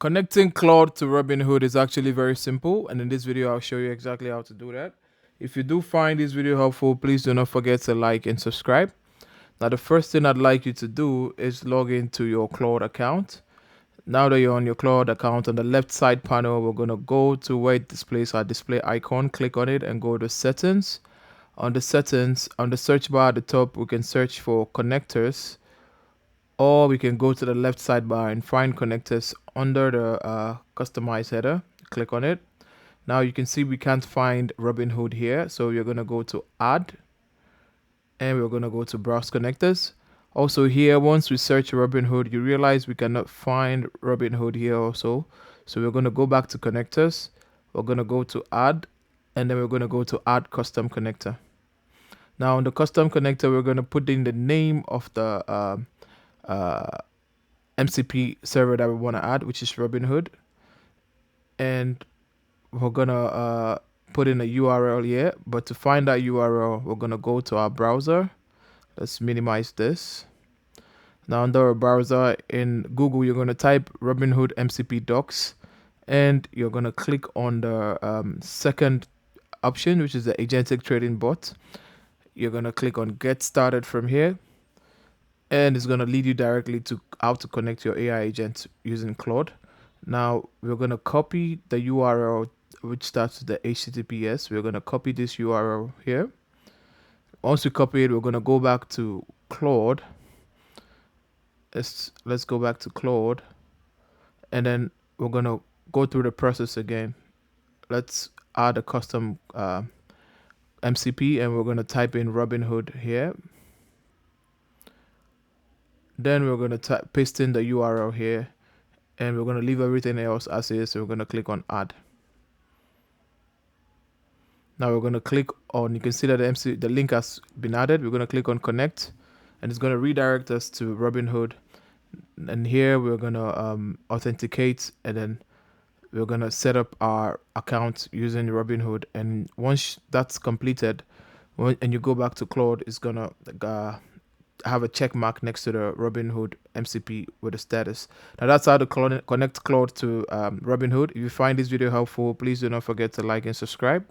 Connecting Claude to Robinhood is actually very simple, and in this video I'll show you exactly how to do that. If you do find this video helpful, please do not forget to like and subscribe. Now the first thing I'd like you to do is log into your Claude account. Now that you're on your Claude account, on the left side panel, we're going to go to where it displays our display icon, click on it and go to settings. On the settings, on the search bar at the top, we can search for connectors, or we can go to the left sidebar and find connectors under the customize header. Click on it. Now you can see we can't find Robinhood here, so you're going to go to add and we're going to go to browse connectors. Also here, once we search Robinhood, you realize we cannot find Robinhood here also, so we're going to go back to connectors. We're going to go to add, and then we're going to go to add custom connector. Now on the custom connector, we're going to put in the name of the MCP server that we want to add, which is Robinhood, and we're gonna put in a URL here. But to find that URL, we're gonna go to our browser. Let's minimize this. Now under our browser in Google, you're gonna type Robinhood MCP docs, and you're gonna click on the second option, which is the agentic trading bot. You're gonna click on get started from here, and it's going to lead you directly to how to connect your AI agent using Claude. Now we're going to copy the URL which starts with the HTTPS. We're going to copy this URL here. Once we copy it, we're going to go back to Claude. Let's go back to Claude, and then we're going to go through the process again. Let's add a custom MCP, and we're going to type in Robinhood here. Then we're going to paste in the URL here, and we're going to leave everything else as is. So we're going to click on add. Now we're going to click on, you can see that the link has been added. We're going to click on connect, and it's going to redirect us to Robinhood. And here we're going to authenticate, and then we're going to set up our account using Robinhood. And once that's completed, and you go back to Claude, it's going to have a check mark next to the Robinhood MCP with the status. Now that's how to connect Claude to Robinhood. If you find this video helpful, please do not forget to like and subscribe.